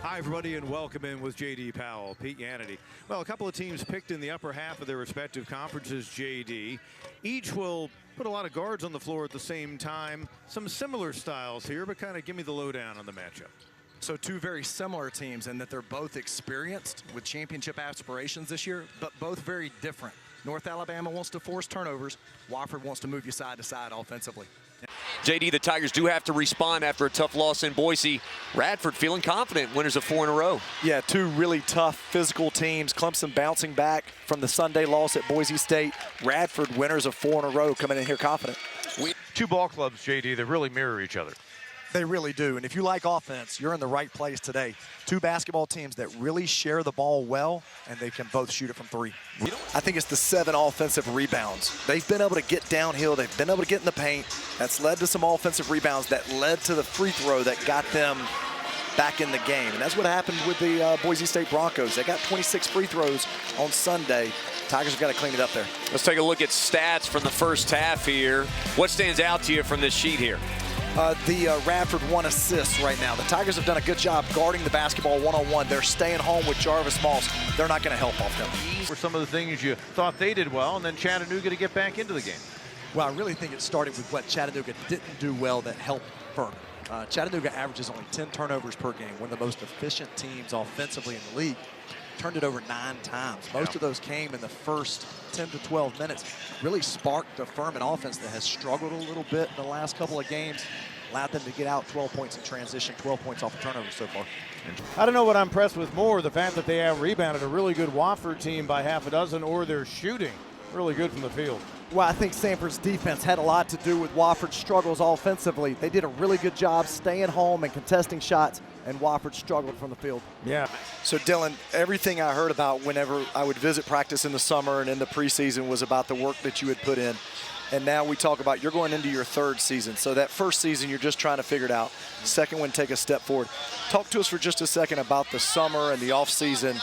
Hi, everybody, and welcome in with J.D. Powell, Pete Yannity. Well, a couple of teams picked in the upper half of their respective conferences, J.D. Each will put a lot of guards on the floor at the same time. Some similar styles here, but kind of give me the lowdown on the matchup. So two very similar teams in that they're both experienced with championship aspirations this year, but both very different. North Alabama wants to force turnovers. Wofford wants to move you side to side offensively. JD, the Tigers do have to respond after a tough loss in Boise. Radford feeling confident, winners of 4 in a row. Yeah, two really tough physical teams. Clemson bouncing back from the Sunday loss at Boise State. Radford winners of 4 in a row, coming in here confident. Two ball clubs, J.D., that really mirror each other. They really do. And if you like offense, you're in the right place today. Two basketball teams that really share the ball well, and they can both shoot it from 3. I think it's the 7 offensive rebounds. They've been able to get downhill. They've been able to get in the paint. That's led to some offensive rebounds that led to the free throw that got them back in the game. And that's what happened with the Boise State Broncos. They got 26 free throws on Sunday. Tigers have got to clean it up there. Let's take a look at stats from the first half here. What stands out to you from this sheet here? Radford 1 assist right now. The Tigers have done a good job guarding the basketball one-on-one. They're staying home with Jarvis Moss. They're not going to help off them. Were some of the things you thought they did well, and then Chattanooga to get back into the game? Well, I really think it started with what Chattanooga didn't do well that helped Furman. Chattanooga averages only 10 turnovers per game, one of the most efficient teams offensively in the league. Turned it over 9 times. Most of those came in the first 10 to 12 minutes. Really sparked a Furman offense that has struggled a little bit in the last couple of games. Allowed them to get out 12 points in transition, 12 points off of turnovers so far. I don't know what I'm impressed with more, the fact that they have rebounded a really good Wofford team by half a dozen, or their shooting really good from the field. Well, I think Sanford's defense had a lot to do with Wofford's struggles offensively. They did a really good job staying home and contesting shots, and Wofford struggled from the field. Yeah. So, Dylan, everything I heard about whenever I would visit practice in the summer and in the preseason was about the work that you had put in. And now we talk about you're going into your 3rd season. So that first season, you're just trying to figure it out. Second one, take a step forward. Talk to us for just a second about the summer and the off season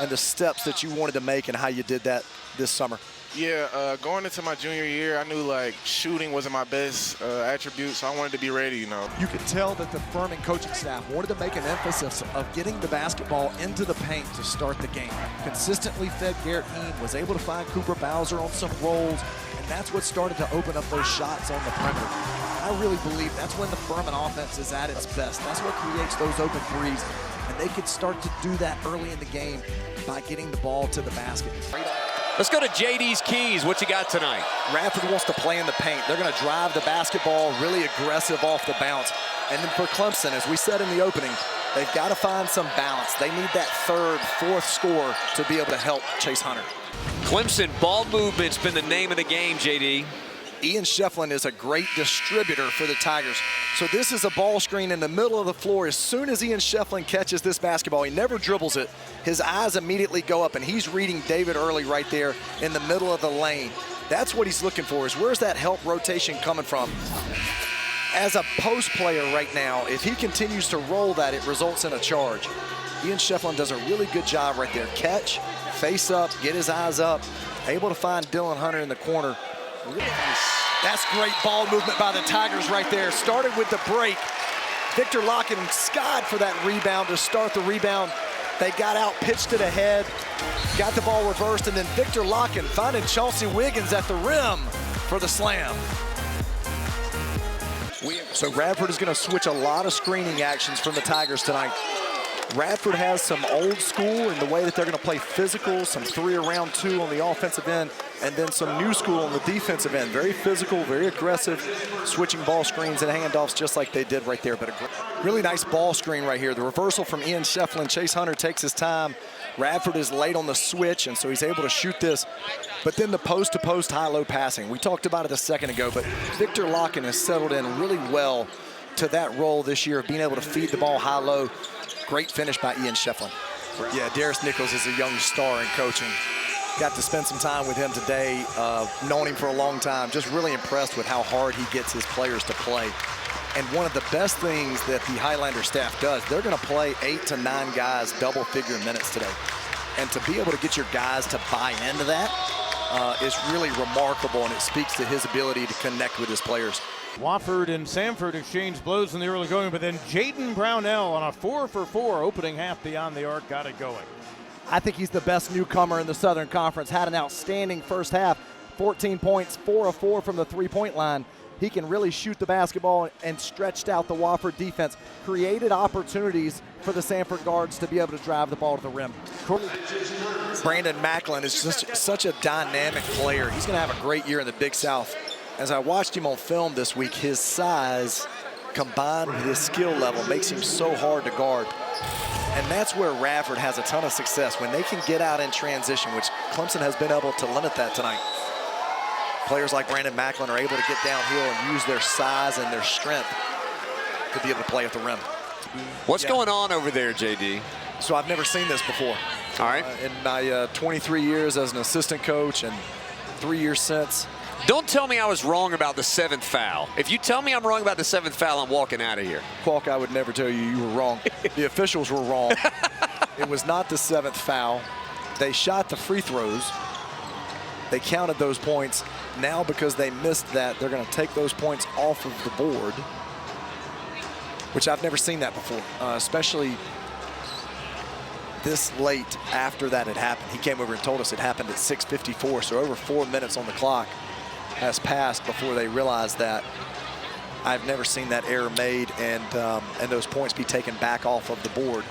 and the steps that you wanted to make and how you did that this summer. Yeah, going into my junior year, I knew like shooting wasn't my best attribute, so I wanted to be ready, you know. You could tell that the Furman coaching staff wanted to make an emphasis of getting the basketball into the paint to start the game. Consistently fed Garrett Heen, was able to find Cooper Bowser on some rolls, and that's what started to open up those shots on the perimeter. I really believe that's when the Furman offense is at its best. That's what creates those open threes, and they could start to do that early in the game by getting the ball to the basket. Let's go to JD's keys. What you got tonight? Radford wants to play in the paint. They're going to drive the basketball really aggressive off the bounce. And then for Clemson, as we said in the opening, they've got to find some balance. They need that 3rd, 4th score to be able to help Chase Hunter. Clemson, ball movement's been the name of the game, JD. Ian Shefflin is a great distributor for the Tigers. So this is a ball screen in the middle of the floor. As soon as Ian Shefflin catches this basketball, he never dribbles it. His eyes immediately go up, and he's reading David Early right there in the middle of the lane. That's what he's looking for, is where's that help rotation coming from? As a post player right now, if he continues to roll that, it results in a charge. Ian Shefflin does a really good job right there. Catch, face up, get his eyes up, able to find Dylan Hunter in the corner. That's great ball movement by the Tigers right there. Started with the break. Victor Locken skied for that rebound to start the rebound. They got out, pitched it ahead, got the ball reversed, and then Victor Locken finding Chauncey Wiggins at the rim for the slam. So Radford is going to switch a lot of screening actions from the Tigers tonight. Radford has some old school in the way that they're going to play physical, some 3-around-2 on the offensive end, and then some new school on the defensive end. Very physical, very aggressive, switching ball screens and handoffs just like they did right there. But a really nice ball screen right here. The reversal from Ian Shefflin. Chase Hunter takes his time. Radford is late on the switch, and so he's able to shoot this. But then the post-to-post high-low passing. We talked about it a second ago, but Victor Locken has settled in really well to that role this year of being able to feed the ball high-low. Great finish by Ian Shefflin. Yeah, Darius Nichols is a young star in coaching. Got to spend some time with him today, known him for a long time. Just really impressed with how hard he gets his players to play. And one of the best things that the Highlander staff does, they're going to play 8 to 9 guys double-figure minutes today. And to be able to get your guys to buy into that, is really remarkable, and it speaks to his ability to connect with his players. Wofford and Samford exchanged blows in the early going, but then Jaden Brownell on a 4-for-4 opening half beyond the arc got it going. I think he's the best newcomer in the Southern Conference. Had an outstanding first half, 14 points, 4 of 4 from the three-point line. He can really shoot the basketball and stretched out the Wofford defense, created opportunities for the Samford guards to be able to drive the ball to the rim. Brandon Macklin is just such a dynamic player. He's going to have a great year in the Big South. As I watched him on film this week, his size combined with his skill level makes him so hard to guard. And that's where Radford has a ton of success, when they can get out in transition, which Clemson has been able to limit that tonight. Players like Brandon Macklin are able to get downhill and use their size and their strength to be able to play at the rim. What's going on over there, JD? So I've never seen this before. All right. In my 23 years as an assistant coach and 3 years since. Don't tell me I was wrong about the 7th foul. If you tell me I'm wrong about the 7th foul, I'm walking out of here. Qualk, I would never tell you you were wrong. The officials were wrong. It was not the 7th foul. They shot the free throws. They counted those points. Now, because they missed that, they're going to take those points off of the board, which I've never seen that before, especially this late after that had happened. He came over and told us it happened at 6:54, so over 4 minutes on the clock has passed before they realized that. I've never seen that error made and those points be taken back off of the board.